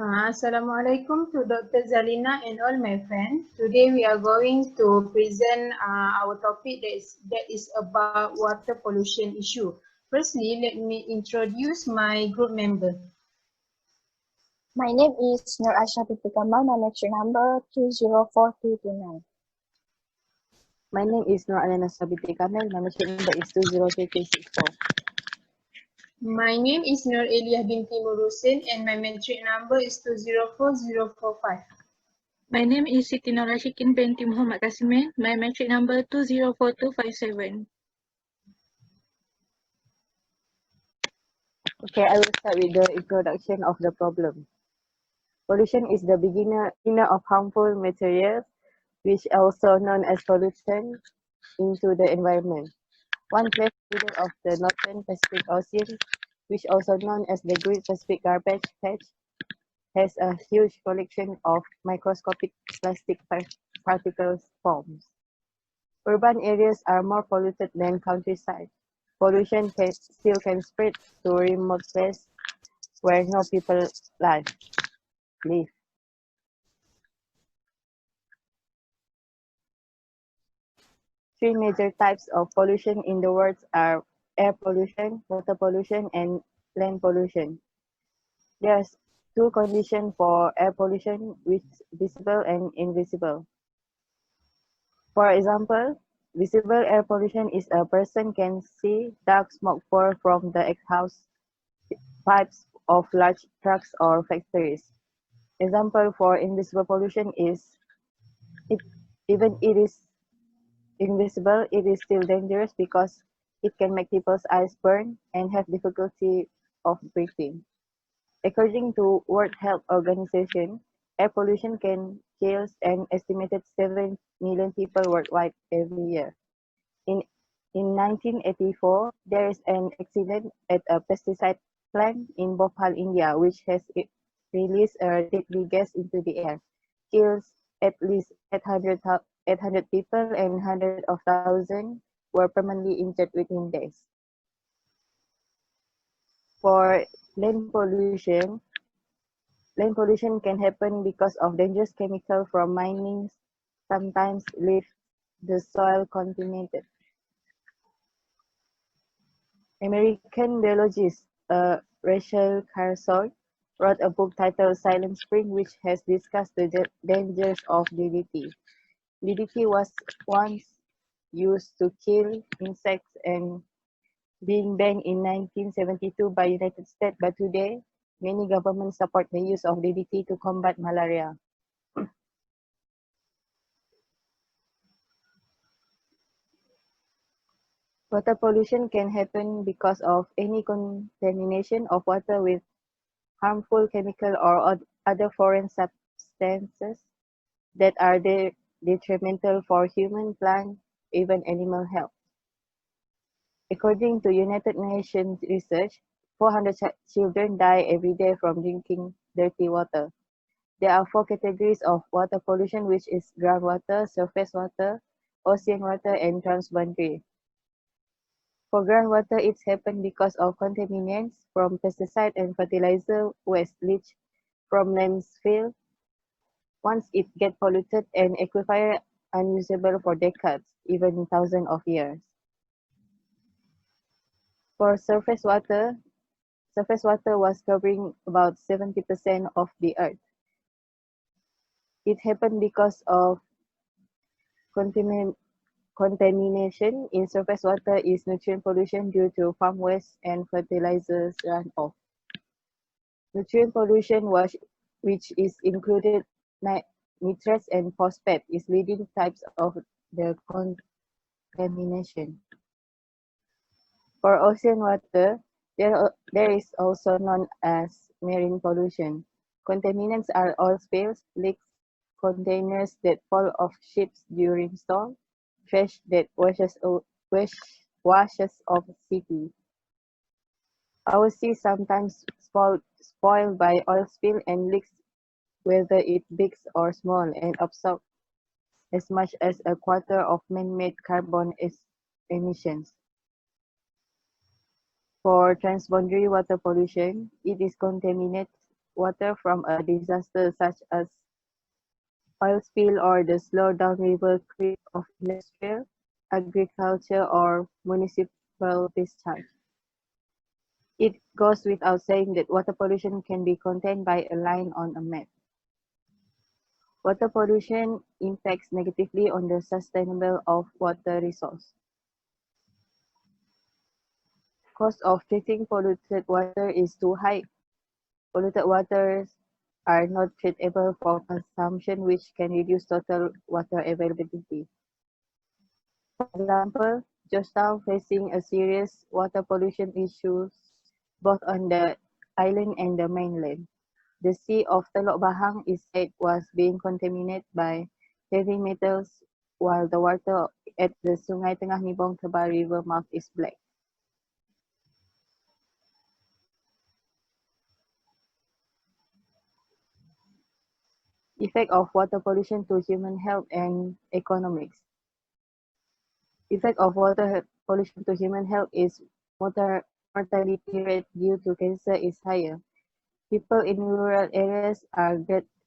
Assalamualaikum to Dr. Zalina and all my friends. Today we are going to present our topic that is about water pollution issue. Firstly, let me introduce my group member. My name is Nur Asha binti Kamal, my lecture number 204229. My name is Nur Alana Sabiti Kamel. My matric number is 203364. My name is Nur Eliah binti Murusin and my metric number is 204045. My name is Siti Norashikin binti Muhammad Kasimin. My metric number 204257. Okay, I will start with the introduction of the problem. Pollution is the beginner of harmful materials, which also known as pollution, into the environment. One place middle of the Northern Pacific Ocean, which also known as the Great Pacific Garbage Patch, has a huge collection of microscopic plastic particles forms. Urban areas are more polluted than countryside. Pollution still can spread to remote places where no people live. Three major types of pollution in the world are air pollution, water pollution, and land pollution. There's two conditions for air pollution, which visible and invisible. For example, visible air pollution is a person can see dark smoke pour from the exhaust pipes of large trucks or factories. Example for invisible pollution is even it is invisible, it is still dangerous because it can make people's eyes burn and have difficulty of breathing. According to World Health Organization, air pollution can kill an estimated 7 million people worldwide every year. In 1984, there is an accident at a pesticide plant in Bhopal, India, which has released a deadly gas into the air, kills at least 800 people and hundreds of thousands were permanently injured within days. For land pollution can happen because of dangerous chemicals from mining, sometimes leave the soil contaminated. American biologist Rachel Carson wrote a book titled Silent Spring, which has discussed the dangers of DDT. DDT was once used to kill insects and being banned in 1972 by United States, but today many governments support the use of DDT to combat malaria. Water pollution can happen because of any contamination of water with harmful chemical or other foreign substances that are detrimental for human, plant, even animal health. According to United Nations research, 400 children die every day from drinking dirty water. There are 4 categories of water pollution, which is groundwater, surface water, ocean water, and transboundary. For groundwater, it's happened because of contaminants from pesticide and fertilizer waste leach from landfill. Once it gets polluted, an aquifer unusable for decades, even thousands of years. For surface water was covering about 70% of the earth. It happened because of contamination in surface water is nutrient pollution due to farm waste and fertilizers runoff. Nutrient pollution, which is included nitrates and phosphate, is leading types of the contamination. For ocean water, there is also known as marine pollution. Contaminants are oil spills, leaks, containers that fall off ships during storm, trash that washes off city. Our sea sometimes spoiled by oil spill and leaks, whether it big or small, and absorb as much as a quarter of man-made carbon emissions. For transboundary water pollution, it is contaminated water from a disaster such as oil spill or the slow downriver creep of industrial, agriculture, or municipal discharge. It goes without saying that water pollution can be contained by a line on a map. Water pollution impacts negatively on the sustainability of water resource. Cost of treating polluted water is too high. Polluted waters are not treatable for consumption, which can reduce total water availability. For example, Georgetown facing a serious water pollution issues both on the island and the mainland. The sea of Teluk Bahang is said was being contaminated by heavy metals, while the water at the Sungai Tengah Nibong Tebal River mouth is black. Effect of water pollution to human health and economics. Effect of water pollution to human health is mortality rate due to cancer is higher. People in rural areas are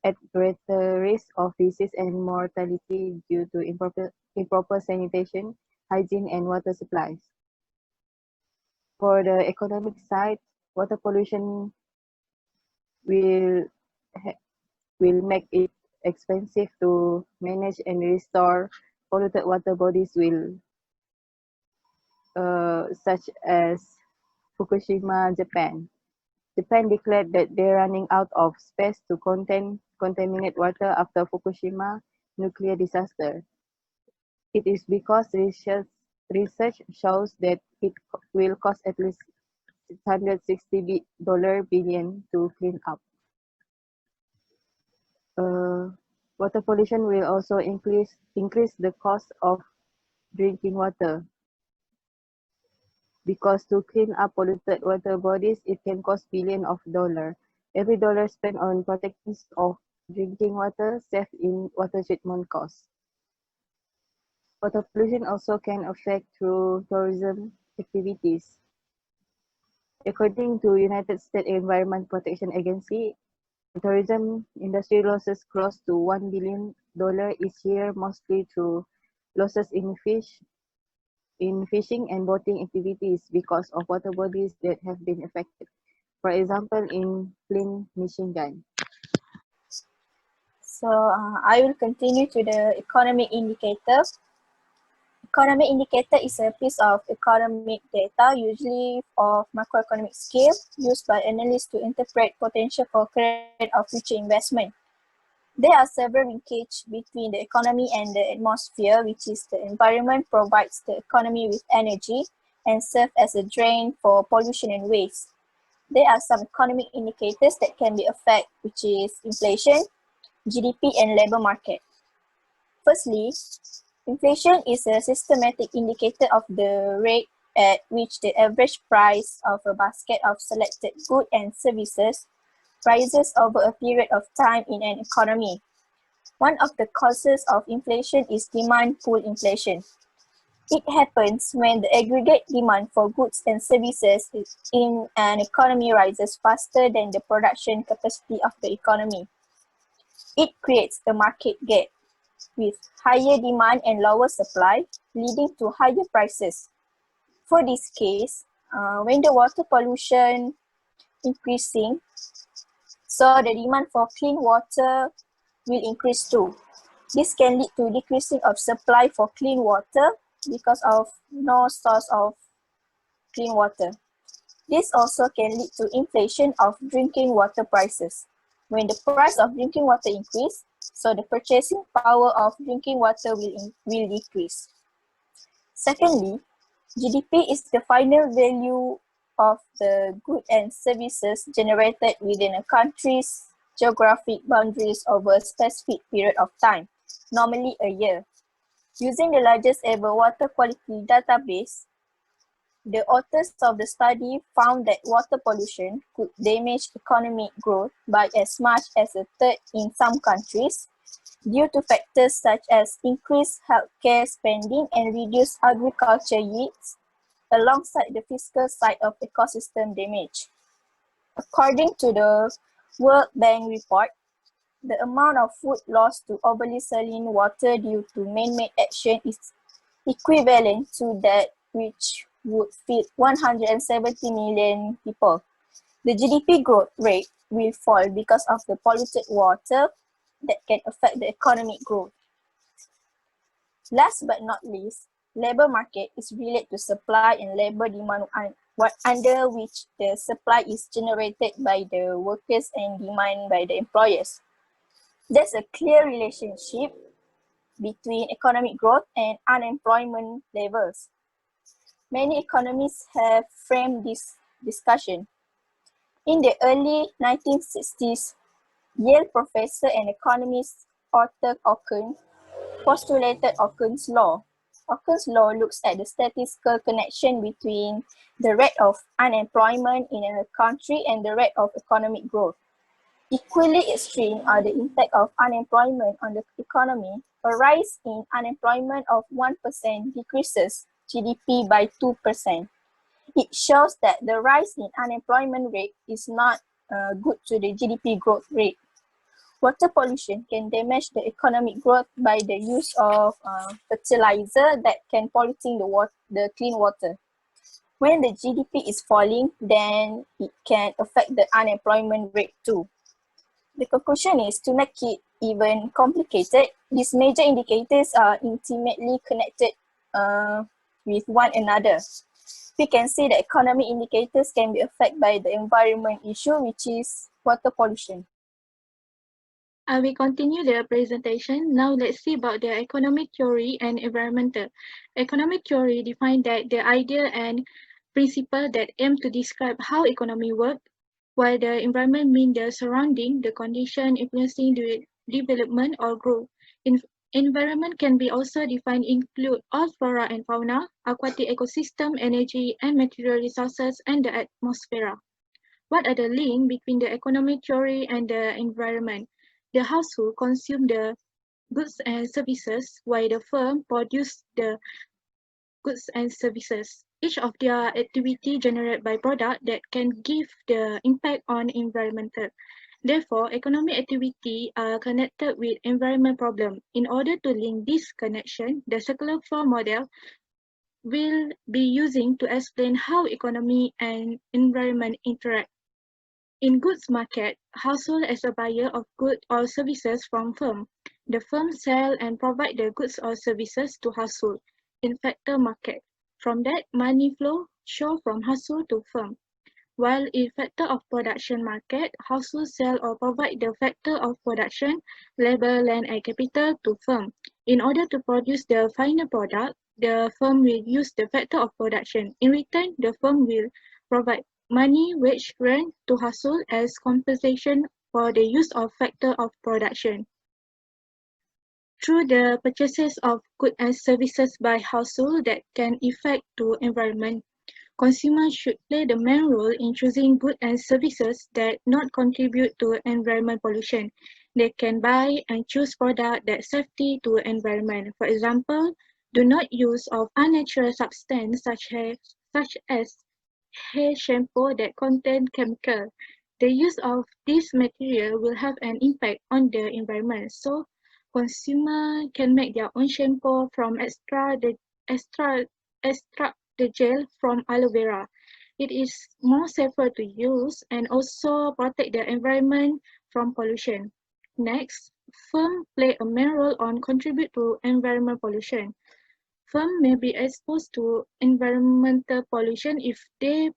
at greater risk of disease and mortality due to improper sanitation, hygiene, and water supplies. For the economic side, water pollution will make it expensive to manage and restore polluted water bodies such as Fukushima, Japan. Japan declared that they're running out of space to contain contaminated water after Fukushima nuclear disaster. It is because research shows that it will cost at least $660 billion to clean up. Water pollution will also increase the cost of drinking water. Because to clean up polluted water bodies, it can cost billions of dollars. Every dollar spent on protecting of drinking water saves in water treatment costs. Water pollution also can affect through tourism activities. According to United States Environment Protection Agency, the tourism industry losses close to $1 billion each year, mostly through losses in fishing and boating activities because of water bodies that have been affected. For example, in Flint, Michigan. So I will continue to the economic indicator. Economic indicator is a piece of economic data, usually of macroeconomic scale, used by analysts to interpret potential for current or future investment. There are several linkages between the economy and the atmosphere, which is the environment provides the economy with energy and serves as a drain for pollution and waste. There are some economic indicators that can be affected, which is inflation, GDP, and labor market. Firstly, inflation is a systematic indicator of the rate at which the average price of a basket of selected goods and services rises over a period of time in an economy. One of the causes of inflation is demand pull inflation. It happens when the aggregate demand for goods and services in an economy rises faster than the production capacity of the economy. It creates a market gap with higher demand and lower supply, leading to higher prices. For this case, when the water pollution increasing, so the demand for clean water will increase too. This can lead to decreasing of supply for clean water because of no source of clean water. This also can lead to inflation of drinking water prices. When the price of drinking water increase, so the purchasing power of drinking water will decrease. Secondly, GDP is the final value of the goods and services generated within a country's geographic boundaries over a specific period of time, normally a year. Using the largest ever water quality database, the authors of the study found that water pollution could damage economic growth by as much as a third in some countries due to factors such as increased healthcare spending and reduced agriculture yields, alongside the fiscal side of ecosystem damage. According to the World Bank report, the amount of food lost to overly saline water due to man-made action is equivalent to that which would feed 170 million people. The GDP growth rate will fall because of the polluted water that can affect the economic growth. Last but not least, labor market is related to supply and labor demand under which the supply is generated by the workers and demand by the employers. There's a clear relationship between economic growth and unemployment levels. Many economists have framed this discussion. In the early 1960s, Yale professor and economist Arthur Ockham postulated Ockham's law. Ockham's law looks at the statistical connection between the rate of unemployment in a country and the rate of economic growth. Equally extreme are the impact of unemployment on the economy. A rise in unemployment of 1% decreases GDP by 2%. It shows that the rise in unemployment rate is not good to the GDP growth rate. Water pollution can damage the economic growth by the use of fertilizer that can polluting the clean water. When the GDP is falling, then it can affect the unemployment rate too. The conclusion is, to make it even complicated, these major indicators are intimately connected with one another. We can see that economic indicators can be affected by the environment issue, which is water pollution. We continue the presentation. Now let's see about the economic theory and environmental. Economic theory defines that the idea and principle that aim to describe how economy works, while the environment means the surrounding, the condition influencing the development or growth. Environment can be also defined include all flora and fauna, aquatic ecosystem, energy and material resources, and the atmosphere. What are the links between the economic theory and the environment? The household consume the goods and services, while the firm produce the goods and services. Each of their activity generate by product that can give the impact on environmental. Therefore, economic activity are connected with environment problem. In order to link this connection, the circular flow model will be using to explain how economy and environment interact. In goods market, household is a buyer of goods or services from firm. The firm sell and provide the goods or services to household. In factor market, from that money flow show from household to firm. While in factor of production market, household sell or provide the factor of production, labor, land and capital to firm. In order to produce the final product, the firm will use the factor of production. In return, the firm will provide money, wage, rent to household as compensation for the use of factor of production. Through the purchases of goods and services by household that can affect to environment, consumers should play the main role in choosing goods and services that not contribute to environment pollution. They can buy and choose products that safety to environment. For example, do not use of unnatural substance such as hair shampoo that contain chemical. The use of this material will have an impact on the environment. So consumer can make their own shampoo from extract the gel from aloe vera. It is more safer to use and also protect the environment from pollution. Next, firms play a main role on contribute to environment pollution. Firms may be exposed to environmental pollution if they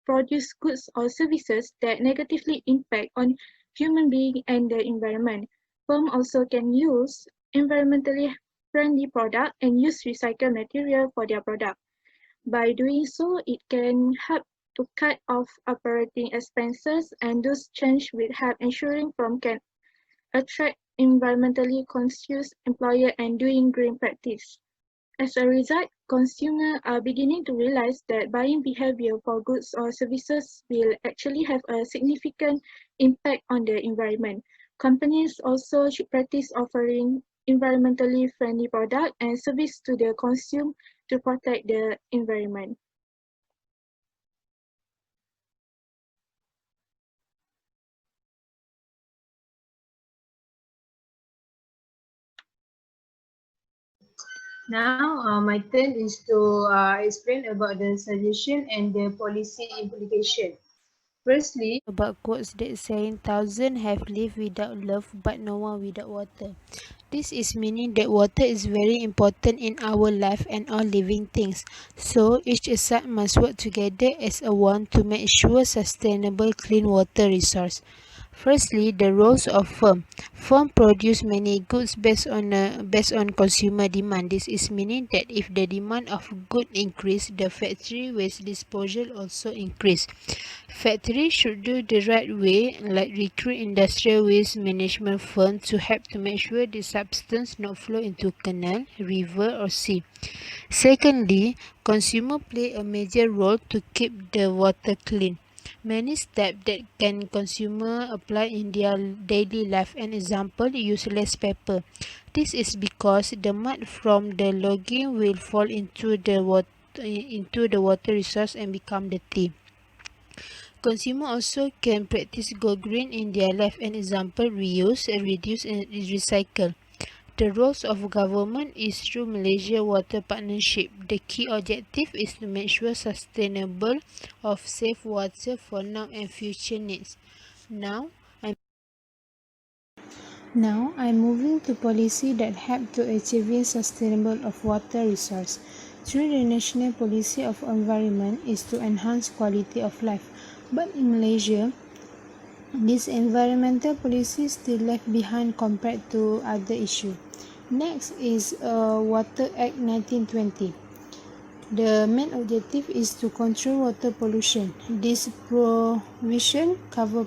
produce goods or services that negatively impact on human beings and the environment. Firms also can use environmentally friendly products and use recycled material for their product. By doing so, it can help to cut off operating expenses, and those change will help ensuring firms can attract environmentally conscious employers and doing green practice. As a result, consumers are beginning to realize that buying behavior for goods or services will actually have a significant impact on the environment. Companies also should practice offering environmentally friendly products and service to the consumer to protect the environment. Now, my turn is to explain about the suggestion and the policy implication. Firstly, About quotes that saying thousand have lived without love but no one without water. This is meaning that water is very important in our life and all living things. So each side must work together as a one to make sure sustainable clean water resource. Firstly, the roles of firm. Firm produce many goods based on consumer demand. This is meaning that if the demand of good increase, the factory waste disposal also increase. Factory should do the right way, like recruit industrial waste management firm to help to make sure the substance not flow into canal, river or sea. Secondly, consumer play a major role to keep the water clean. Many steps that can consumer apply in their daily life. An example, use less paper. This is because the mud from the logging will fall into the water resource and become dirty. Consumer also can practice go green in their life. An example, reuse, reduce and recycle. The roles of government is through Malaysia Water Partnership. The key objective is to make sure sustainable of safe water for now and future needs. Now I'm moving to policy that help to achieving sustainable of water resource. Through the National Policy of Environment is to enhance quality of life. But in Malaysia, this environmental policy is still left behind compared to other issues. Next is Water Act 1920. The main objective is to control water pollution. This provision cover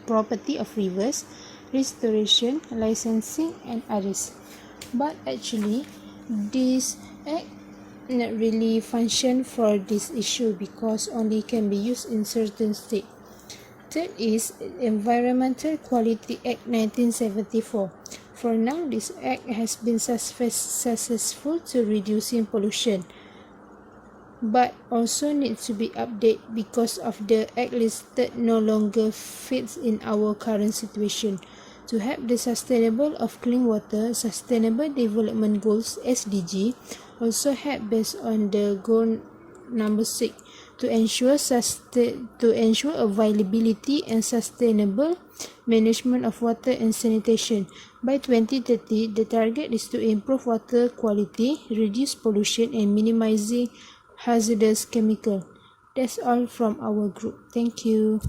property of rivers, restoration, licensing and others. But actually, this act not really function for this issue because only can be used in certain states. Third is Environmental Quality Act 1974. For now, this act has been successful to reducing pollution, but also needs to be updated because of the act listed no longer fits in our current situation. To help the sustainable of clean water, Sustainable Development Goals (SDG) also help based on the goal number 6 to ensure availability and sustainable management of water and sanitation. By 2030, the target is to improve water quality, reduce pollution and minimizing hazardous chemical. That's all from our group. Thank you.